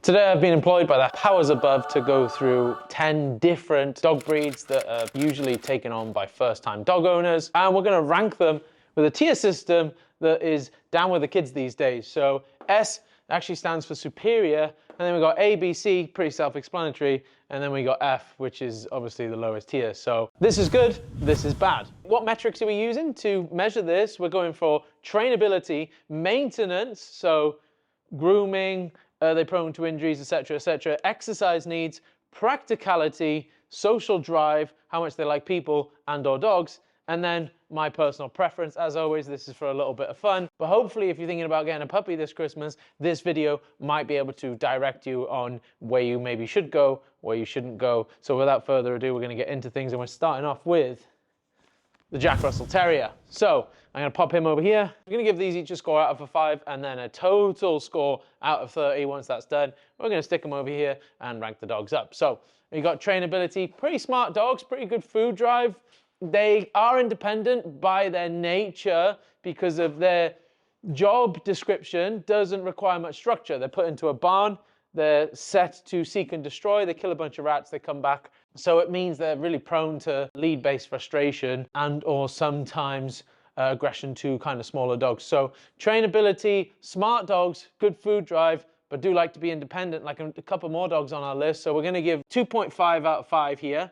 Today I've been employed by the powers above to go through 10 different dog breeds that are usually taken on by first-time dog owners, and we're going to rank them with a tier system that is down with the kids these days. So S actually stands for superior, and then we got A, B, C, pretty self-explanatory, and then we got F, which is obviously the lowest tier. So this is good, this is bad. What metrics are we using to measure this? We're going for trainability, maintenance, so grooming, are they prone to injuries, etc., etc., exercise needs, practicality, social drive, how much they like people and or dogs, and then my personal preference. As always, this is for a little bit of fun, but hopefully if you're thinking about getting a puppy this Christmas, this video might be able to direct you on where you maybe should go, where you shouldn't go. So without further ado, we're going to get into things, and we're starting off with the Jack Russell Terrier. So I'm going to pop him over here. I'm going to give these each a score out of a 5 and then a total score out of 30 once that's done. We're going to stick them over here and rank the dogs up. So we've got trainability, pretty smart dogs, pretty good food drive. They are independent by their nature because of their job description doesn't require much structure. They're put into a barn, they're set to seek and destroy, they kill a bunch of rats, they come back. So it means they're really prone to lead-based frustration and or sometimes aggression to kind of smaller dogs. So trainability, smart dogs, good food drive, but do like to be independent, like a couple more dogs on our list. So we're going to give 2.5 out of 5 here.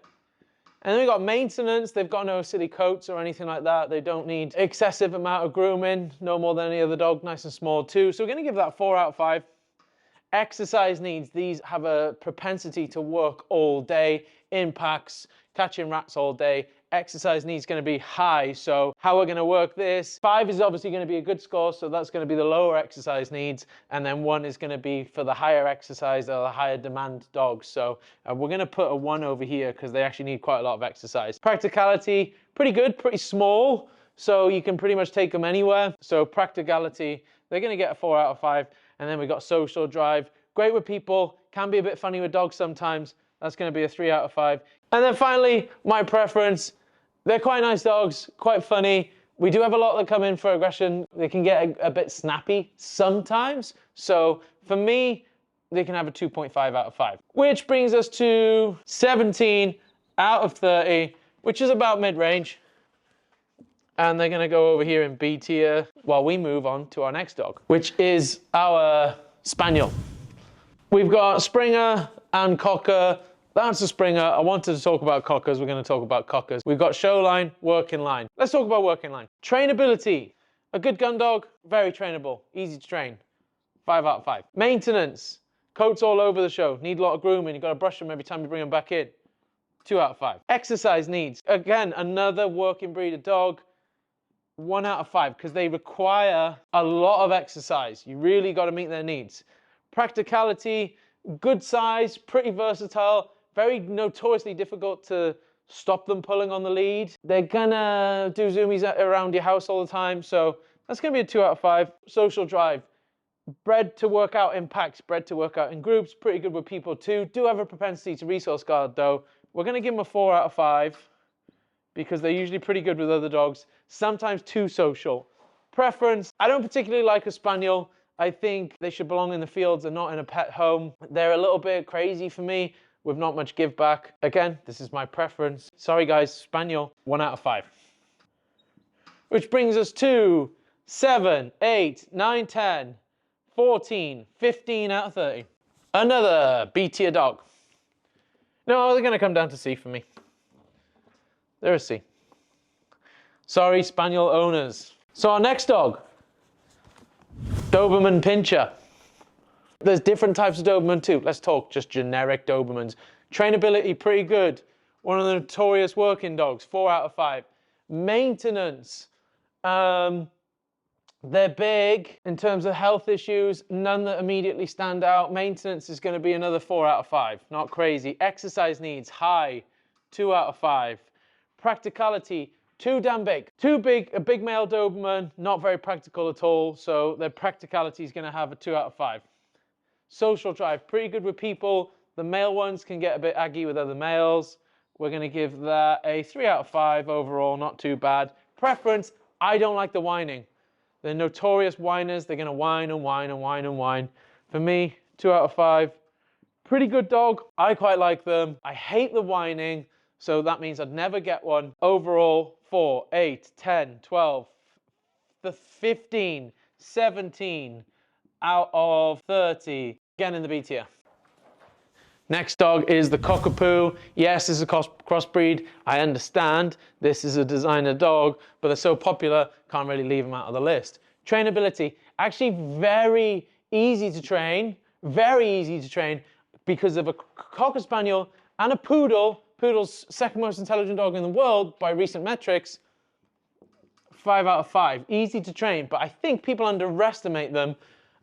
And then we've got maintenance. They've got no silly coats or anything like that. They don't need excessive amount of grooming, no more than any other dog, nice and small too. So we're going to give that 4 out of 5. Exercise needs, these have a propensity to work all day in packs, catching rats all day. Exercise needs going to be high, so how we're going to work this, 5 is obviously going to be a good score, so that's going to be the lower exercise needs, and then 1 is going to be for the higher exercise or the higher demand dogs. So we're going to put a 1 over here because they actually need quite a lot of exercise. Practicality, pretty good, pretty small, so you can pretty much take them anywhere. So practicality, they're going to get a 4 out of 5. And then we got social drive, great with people, can be a bit funny with dogs sometimes. That's going to be a 3 out of 5. And then finally, my preference, they're quite nice dogs, quite funny. We do have a lot that come in for aggression. They can get a bit snappy sometimes. So for me, they can have a 2.5 out of 5. Which brings us to 17 out of 30, which is about mid-range. And they're going to go over here in B tier while we move on to our next dog, which is our Spaniel. We've got Springer and Cocker. That's a Springer. I wanted to talk about Cockers. We're going to talk about Cockers. We've got show line, working line. Let's talk about working line. Trainability. A good gun dog, very trainable, easy to train. 5 out of 5. Maintenance. Coats all over the show. Need a lot of grooming. You've got to brush them every time you bring them back in. 2 out of 5. Exercise needs. Again, another working breed of dog. 1 out of 5 because they require a lot of exercise. You really got to meet their needs. Practicality, good size, pretty versatile, very notoriously difficult to stop them pulling on the lead. They're gonna do zoomies around your house all the time, so that's gonna be a 2 out of 5. Social drive, bred to work out in packs, bred to work out in groups, pretty good with people too. Do have a propensity to resource guard though. We're gonna give them a 4 out of 5. Because they're usually pretty good with other dogs, sometimes too social. Preference, I don't particularly like a Spaniel. I think they should belong in the fields and not in a pet home. They're a little bit crazy for me with not much give back. Again, this is my preference. Sorry guys, Spaniel, 1 out of 5. Which brings us to 7, 8, 9, 10, 14, 15 out of 30. Another B tier dog. No, they're gonna come down to C for me. They're a C. Sorry, Spaniel owners. So our next dog, Doberman Pinscher. There's different types of Doberman too. Let's talk just generic Dobermans. Trainability, pretty good. One of the notorious working dogs, 4 out of 5. Maintenance, they're big in terms of health issues, none that immediately stand out. Maintenance is going to be another 4 out of 5, not crazy. Exercise needs, high, 2 out of 5. Practicality, too damn big. Too big, a big male Doberman, not very practical at all, so their practicality is going to have a 2 out of 5. Social drive, pretty good with people. The male ones can get a bit aggy with other males. We're going to give that a 3 out of 5 overall, not too bad. Preference, I don't like the whining. They're notorious whiners. They're going to whine and whine and whine and whine. For me, 2 out of 5. Pretty good dog. I quite like them. I hate the whining, so that means I'd never get one. Overall, 4, 8, 10, 12, 15, 17 out of 30. Again in the B tier. Next dog is the Cockapoo. Yes, this is a crossbreed. I understand this is a designer dog, but they're so popular, can't really leave them out of the list. Trainability, actually very easy to train, because of a Cocker Spaniel and a Poodle. Poodle's second most intelligent dog in the world by recent metrics. 5 out of 5, easy to train, but I think people underestimate them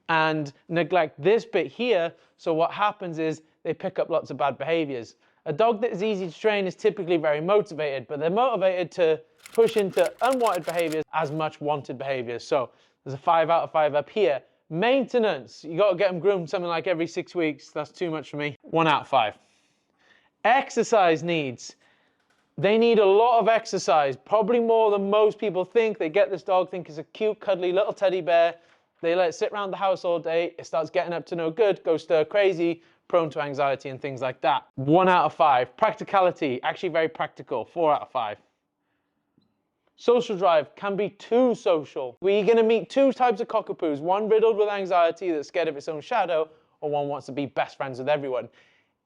and neglect this bit here. So what happens is they pick up lots of bad behaviors. A dog that is easy to train is typically very motivated, but they're motivated to push into unwanted behaviors as much wanted behaviors. So there's a 5 out of 5 up here. Maintenance, you got to get them groomed something like every 6 weeks. That's too much for me. 1 out of 5. Exercise needs. They need a lot of exercise, probably more than most people think. They get this dog, think it's a cute, cuddly little teddy bear. They let it sit around the house all day. It starts getting up to no good, goes stir crazy, prone to anxiety and things like that. 1 out of 5. Practicality, actually very practical. 4 out of 5. Social drive can be too social. We're going to meet two types of Cockapoos. One riddled with anxiety that's scared of its own shadow, or one wants to be best friends with everyone.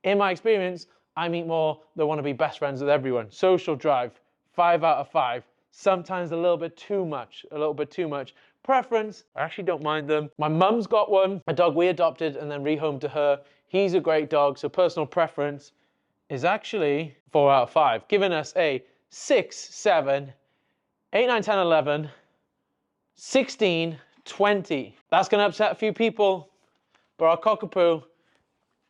In my experience, I meet more that want to be best friends with everyone. Social drive, 5 out of 5. Sometimes a little bit too much, Preference, I actually don't mind them. My mum's got one, a dog we adopted and then rehomed to her. He's a great dog, so personal preference is actually 4 out of 5, giving us a 6, 7, 8, 9, 10, 11, 16, 20. That's going to upset a few people, but our Cockapoo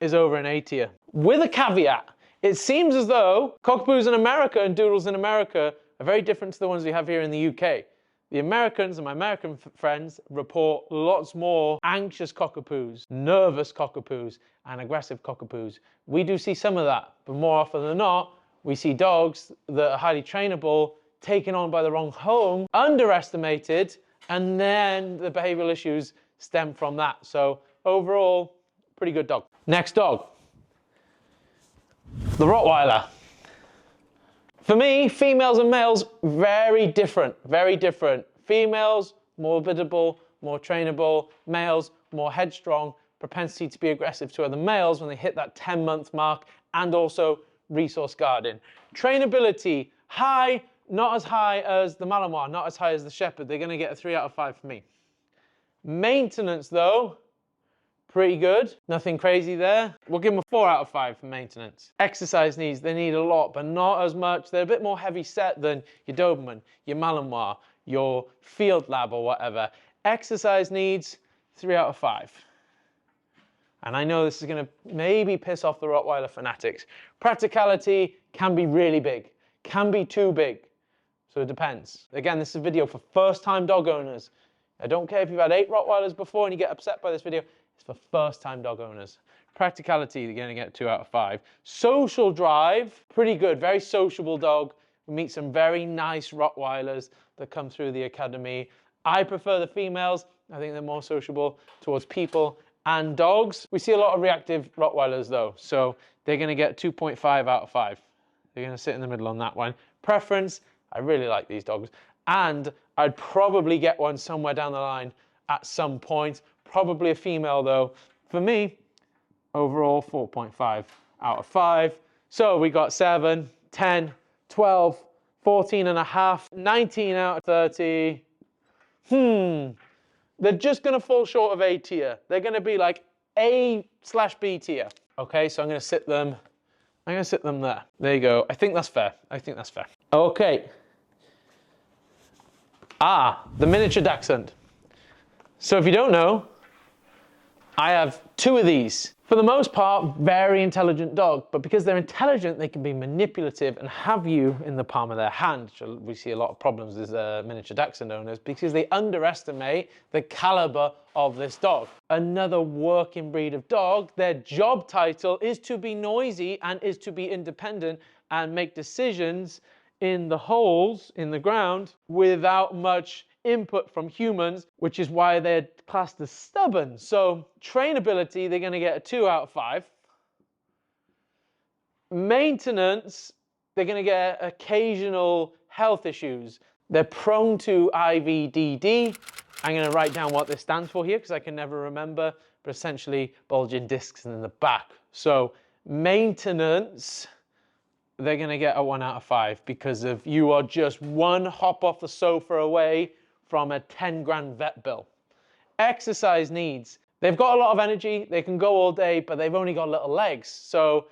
is over an A tier. With a caveat, it seems as though Cockapoos in America and Doodles in America are very different to the ones we have here in the UK. The Americans and my American friends report lots more anxious Cockapoos, nervous Cockapoos, and aggressive Cockapoos. We do see some of that, but more often than not, we see dogs that are highly trainable, taken on by the wrong home, underestimated, and then the behavioral issues stem from that. So overall, pretty good dog. Next dog, the Rottweiler. For me, females and males, very different, very different. Females, more biddable, more trainable. Males, more headstrong, propensity to be aggressive to other males when they hit that 10-month mark, and also resource guarding. Trainability, high, not as high as the Malinois, not as high as the Shepherd. They're gonna get a 3 out of 5 for me. Maintenance though, pretty good, nothing crazy there. We'll give them a 4 out of 5 for maintenance. Exercise needs, they need a lot, but not as much. They're a bit more heavy set than your Doberman, your Malinois, your Field Lab or whatever. Exercise needs, 3 out of 5. And I know this is gonna maybe piss off the Rottweiler fanatics. Practicality can be really big, can be too big. So it depends. Again, this is a video for first-time dog owners. I don't care if you've had 8 Rottweilers before and you get upset by this video. It's for first-time dog owners. Practicality, you're going to get 2 out of 5. Social drive, pretty good. Very sociable dog. We meet some very nice Rottweilers that come through the academy. I prefer the females. I think they're more sociable towards people and dogs. We see a lot of reactive Rottweilers though, so they're going to get 2.5 out of 5. They're going to sit in the middle on that one. Preference, I really like these dogs. And I'd probably get one somewhere down the line at some point. Probably a female though. For me, overall 4.5 out of 5. So we got 7, 10, 12, 14 and a half, 19 out of 30. They're just gonna fall short of A tier. They're gonna be like A/B tier. Okay, so I'm gonna sit them there. There you go. I think that's fair. Okay. The miniature Dachshund. So if you don't know, I have 2 of these. For the most part, very intelligent dog, but because they're intelligent, they can be manipulative and have you in the palm of their hand. We see a lot of problems with miniature Dachshund owners because they underestimate the caliber of this dog. Another working breed of dog, their job title is to be noisy and is to be independent and make decisions in the holes in the ground without much input from humans, which is why they're classed as stubborn. So trainability, they're going to get a 2 out of 5. Maintenance, they're going to get occasional health issues. They're prone to IVDD. I'm going to write down what this stands for here because I can never remember, but essentially bulging discs in the back. So maintenance, they're going to get a 1 out of 5 because of you are just one hop off the sofa away from a 10 grand vet bill. Exercise needs, they've got a lot of energy, they can go all day, but they've only got little legs. So,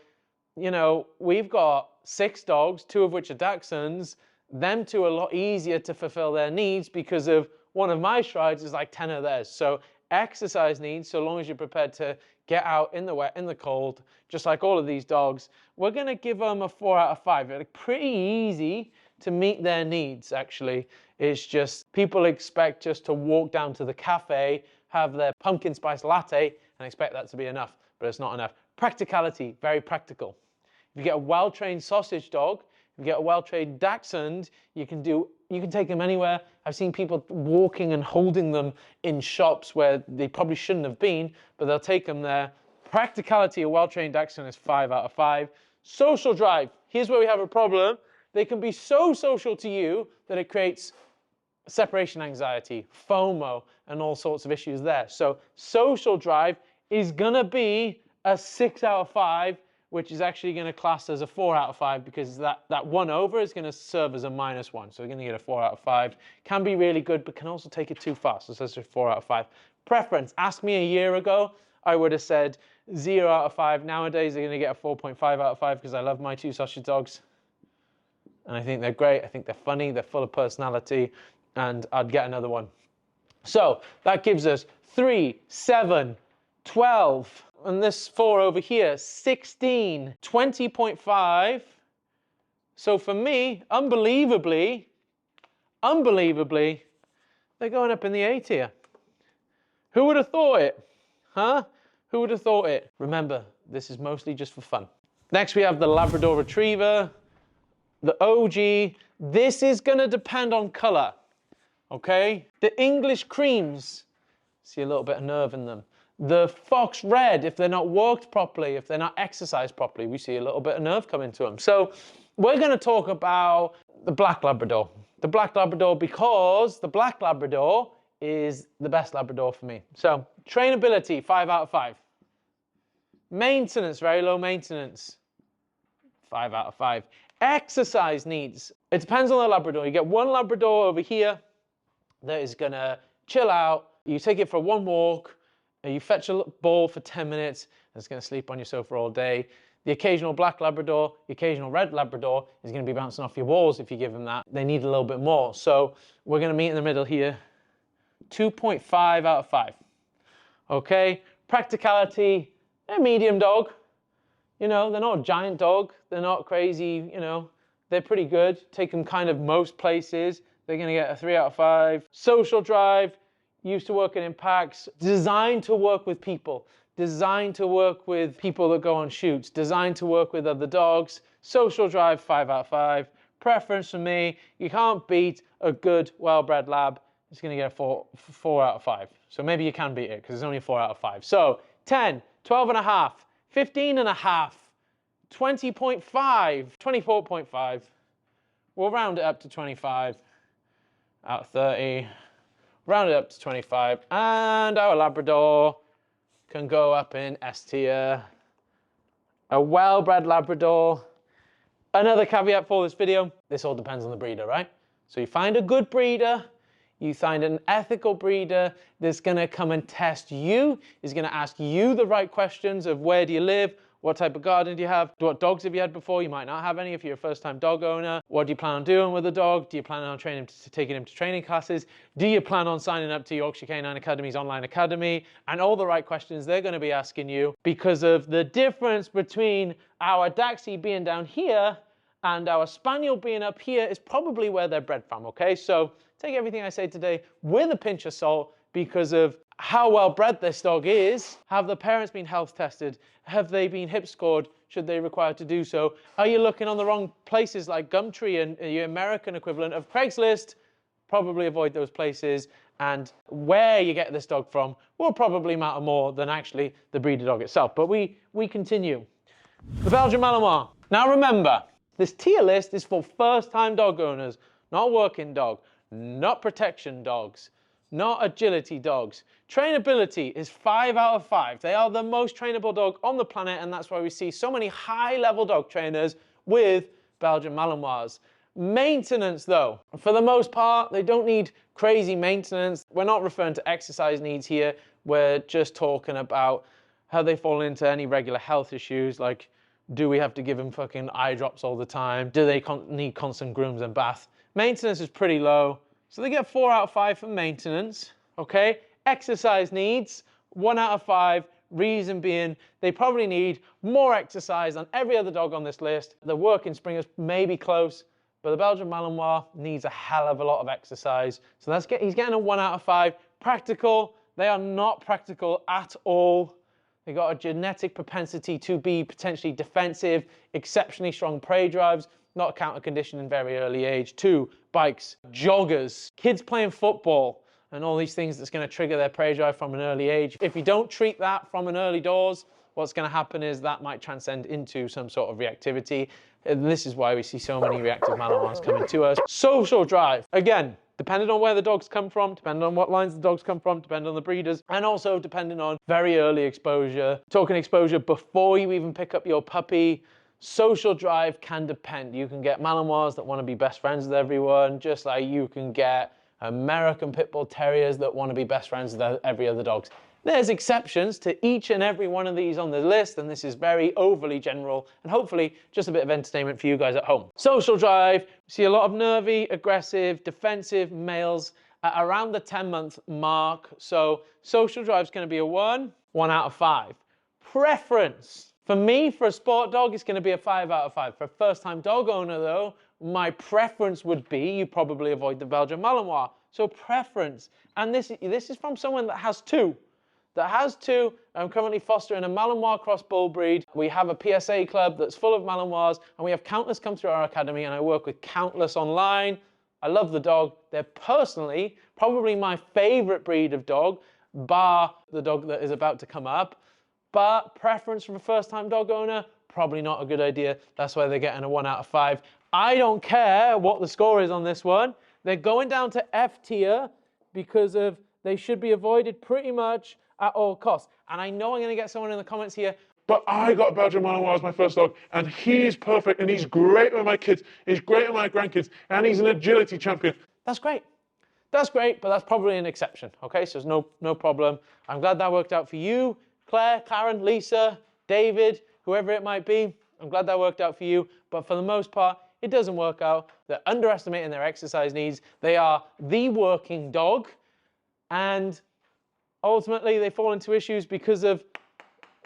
you know, we've got 6 dogs, 2 of which are Dachshunds. Them 2 are a lot easier to fulfill their needs because of one of my strides is like 10 of theirs. So exercise needs, so long as you're prepared to get out in the wet, in the cold, just like all of these dogs, we're going to give them a 4 out of 5. It's pretty easy to meet their needs, actually. It's just people expect just to walk down to the cafe, have their pumpkin spice latte, and expect that to be enough, but it's not enough. Practicality, very practical. If you get a well-trained sausage dog, if you get a well-trained Dachshund, you can take them anywhere. I've seen people walking and holding them in shops where they probably shouldn't have been, but they'll take them there. Practicality, a well-trained Dachshund is 5 out of 5. Social drive, here's where we have a problem. They can be so social to you that it creates separation anxiety, FOMO, and all sorts of issues there. So social drive is gonna be a 6 out of 5, which is actually going to class as a 4 out of 5 because that 1 over is going to serve as a -1. So we're going to get a 4 out of 5. Can be really good, but can also take it too far. So that's a 4 out of 5. Preference. Ask me a year ago, I would have said 0 out of 5. Nowadays, they're going to get a 4.5 out of 5 because I love my 2 sausage dogs. And I think they're great. I think they're funny. They're full of personality. And I'd get another one. So that gives us 3, 7, 12. And this 4 over here, 16, 20.5. So for me, unbelievably, they're going up in the A tier. Who would have thought it? Huh? Who would have thought it? Remember, this is mostly just for fun. Next, we have the Labrador Retriever, the OG. This is going to depend on color, okay? The English creams, see a little bit of nerve in them. The Fox Red, if they're not worked properly, if they're not exercised properly, we see a little bit of nerve coming to them. So we're going to talk about the Black Labrador. The Black Labrador because the Black Labrador is the best Labrador for me. So trainability, 5 out of 5. Maintenance, very low maintenance, 5 out of 5. Exercise needs, it depends on the Labrador. You get one Labrador over here that is going to chill out. You take it for one walk. You fetch a ball for 10 minutes, and it's going to sleep on your sofa all day. The occasional Black Labrador, the occasional Red Labrador is going to be bouncing off your walls if you give them that. They need a little bit more. So we're going to meet in the middle here. 2.5 out of 5. Okay, practicality, they're a medium dog. You know, they're not a giant dog. They're not crazy, you know. They're pretty good. Take them kind of most places. They're going to get a 3 out of 5. Social drive, used to working in packs, designed to work with people, designed to work with people that go on shoots, designed to work with other dogs. Social drive, 5 out of 5. Preference for me, you can't beat a good, well-bred lab. It's going to get a 4 out of 5. So maybe you can beat it because it's only a 4 out of 5. So 10, 12 and a half, 15 and a half, 20.5, 24.5. We'll round it up to 25 out of 30. Round it up to 25, and our Labrador can go up in S tier. A well-bred Labrador. Another caveat for this video, this all depends on the breeder, right? So you find a good breeder, you find an ethical breeder that's gonna come and test you, is gonna ask you the right questions of where do you live, what type of garden do you have, what dogs have you had before, you might not have any if you're a first-time dog owner, what do you plan on doing with the dog, do you plan on taking him to training classes, do you plan on signing up to Yorkshire Canine Academy's online academy, and all the right questions they're going to be asking you because of the difference between our Dachshund being down here and our Spaniel being up here is probably where they're bred from, okay? So take everything I say today with a pinch of salt because of how well bred this dog is. Have the parents been health tested? Have they been hip scored? Should they require to do so? Are you looking on the wrong places like Gumtree and your American equivalent of Craigslist? Probably avoid those places. And where you get this dog from will probably matter more than actually the breeder dog itself. But we continue. The Belgian Malinois. Now remember, this tier list is for first-time dog owners, not working dog, not protection dogs, not agility dogs. Trainability is 5 out of 5. They are the most trainable dog on the planet, and that's why we see so many high-level dog trainers with Belgian Malinois. Maintenance though, for the most part, they don't need crazy maintenance. We're not referring to exercise needs here. We're just talking about how they fall into any regular health issues, like do we have to give them fucking eye drops all the time? Do they need constant grooms and bath? Maintenance is pretty low, so they get 4 out of 5 for maintenance, okay? Exercise needs, 1 out of 5. Reason being, they probably need more exercise than every other dog on this list. The working springers may be close, but the Belgian Malinois needs a hell of a lot of exercise. So he's getting a 1 out of 5. Practical, they are not practical at all. They got a genetic propensity to be potentially defensive, exceptionally strong prey drives, not a counter condition in very early age. 2, bikes, joggers, kids playing football, and all these things that's going to trigger their prey drive from an early age. If you don't treat that from an early doors, what's going to happen is that might transcend into some sort of reactivity. And this is why we see so many reactive Malinois coming to us. Social drive, again, depending on where the dogs come from, depending on what lines the dogs come from, depending on the breeders, and also depending on very early exposure. Talking exposure before you even pick up your puppy, social drive can depend. You can get Malinois that want to be best friends with everyone, just like you can get American Pit Bull Terriers that want to be best friends with every other dog. There's exceptions to each and every one of these on the list, and this is very overly general and hopefully just a bit of entertainment for you guys at home. Social drive, we see a lot of nervy, aggressive, defensive males at around the 10-month mark. So social drive is going to be a 1 out of 5. Preference, for me, for a sport dog, it's going to be a 5 out of 5. For a first-time dog owner though, my preference would be you probably avoid the Belgian Malinois. So preference, and this is from someone that has 2. I'm currently fostering a Malinois cross bull breed. We have a PSA club that's full of Malinois, and we have countless come through our academy, and I work with countless online. I love the dog. They're personally probably my favorite breed of dog, bar the dog that is about to come up. But preference from a first-time dog owner, probably not a good idea. That's why they're getting a 1 out of 5. I don't care what the score is on this one. They're going down to F tier because of they should be avoided pretty much at all costs. And I know I'm going to get someone in the comments here, but I got a Belgian Malinois as my first dog, and he's perfect, and he's great with my kids, he's great with my grandkids, and he's an agility champion. That's great. That's great, but that's probably an exception, okay? So there's no problem. I'm glad that worked out for you, Claire, Karen, Lisa, David, whoever it might be. I'm glad that worked out for you, but for the most part, it doesn't work out. They're underestimating their exercise needs. They are the working dog, and ultimately they fall into issues because of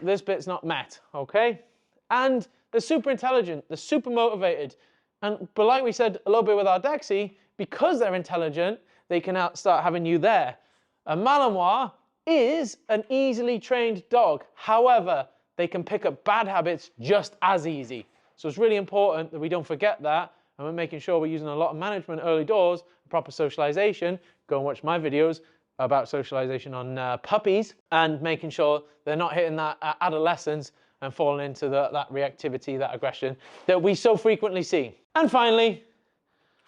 this bit's not met, okay? And they're super intelligent, they're super motivated. But like we said a little bit with our Dexy, because they're intelligent, they can start having you there. A Malinois is an easily trained dog. However, they can pick up bad habits just as easy. So it's really important that we don't forget that, and we're making sure we're using a lot of management early doors, proper socialization. Go and watch my videos about socialization on puppies, and making sure they're not hitting that adolescence and falling into that reactivity, that aggression that we so frequently see. And finally,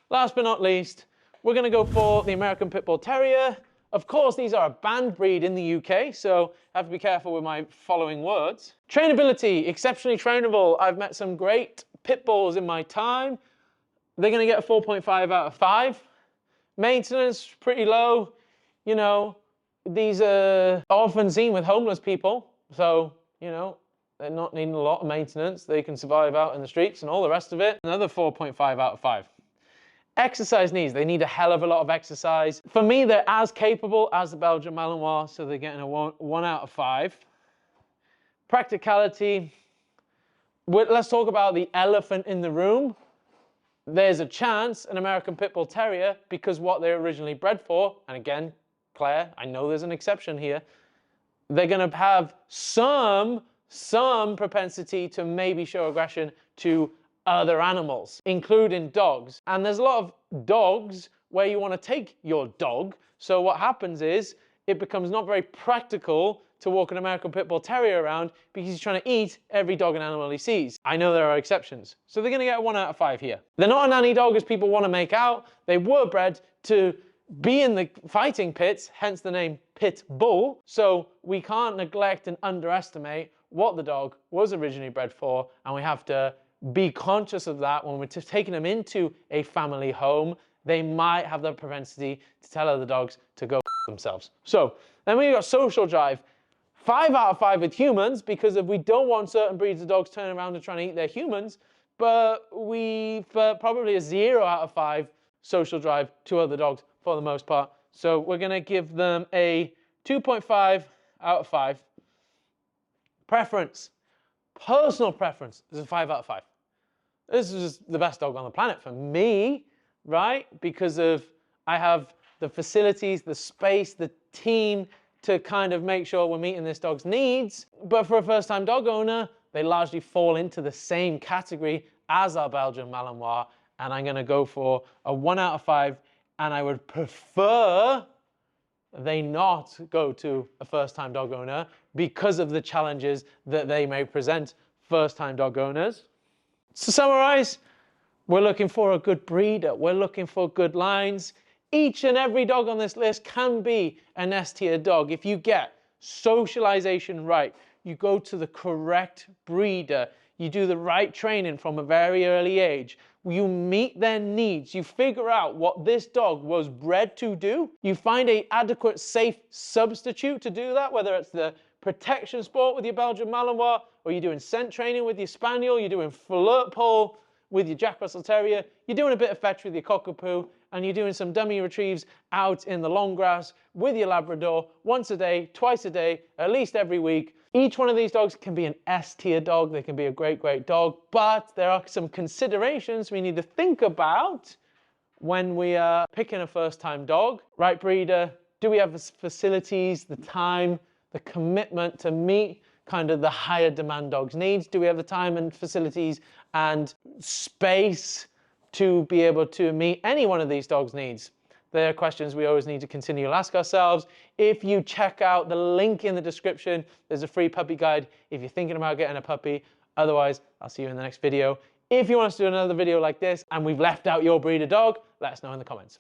last but not least, we're going to go for the American Pit Bull Terrier. Of course, these are a banned breed in the UK, so I have to be careful with my following words. Trainability, exceptionally trainable. I've met some great pit bulls in my time. They're going to get a 4.5 out of 5. Maintenance, pretty low. You know, these are often seen with homeless people, so, you know, they're not needing a lot of maintenance. They can survive out in the streets and all the rest of it. Another 4.5 out of 5. Exercise needs, they need a hell of a lot of exercise. For me, they're as capable as the Belgian Malinois, so they're getting a 1 out of 5. Practicality, let's talk about the elephant in the room. There's a chance an American Pit Bull Terrier, because what they're originally bred for, and again, Claire, I know there's an exception here, they're going to have some propensity to maybe show aggression to other animals, including dogs. And there's a lot of dogs where you want to take your dog. So what happens is it becomes not very practical to walk an American Pit Bull Terrier around because he's trying to eat every dog and animal he sees. I know there are exceptions. So they're going to get a 1 out of 5 here. They're not a nanny dog as people want to make out. They were bred to be in the fighting pits, hence the name Pit Bull. So we can't neglect and underestimate what the dog was originally bred for, and we have to be conscious of that when we're taking them into a family home. They might have the propensity to tell other dogs to go themselves. So then we've got social drive. 5 out of 5 with humans because we don't want certain breeds of dogs turning around and trying to eat their humans, but we've probably a 0 out of 5 social drive to other dogs for the most part. So we're going to give them a 2.5 out of 5. Preference. Personal preference is a 5 out of 5. This is just the best dog on the planet for me, right? Because I have the facilities, the space, the team to kind of make sure we're meeting this dog's needs. But for a first-time dog owner, they largely fall into the same category as our Belgian Malinois, and I'm going to go for a 1 out of 5, and I would prefer they not go to a first-time dog owner because of the challenges that they may present first-time dog owners. To summarize, we're looking for a good breeder. We're looking for good lines. Each and every dog on this list can be an S-tier dog if you get socialization right. You go to the correct breeder. You do the right training from a very early age. You meet their needs. You figure out what this dog was bred to do. You find an adequate, safe substitute to do that, whether it's the protection sport with your Belgian Malinois, or you're doing scent training with your Spaniel, you're doing flirt pole with your Jack Russell Terrier, you're doing a bit of fetch with your Cockapoo, and you're doing some dummy retrieves out in the long grass with your Labrador once a day, twice a day, at least every week. Each one of these dogs can be an S-tier dog. They can be a great, great dog, but there are some considerations we need to think about when we are picking a first-time dog. Right breeder, do we have the facilities, the time, the commitment to meet kind of the higher demand dog's needs? Do we have the time and facilities and space to be able to meet any one of these dogs' needs? They're questions we always need to continue to ask ourselves. If you check out the link in the description, there's a free puppy guide if you're thinking about getting a puppy. Otherwise, I'll see you in the next video. If you want us to do another video like this and we've left out your breed of dog, let us know in the comments.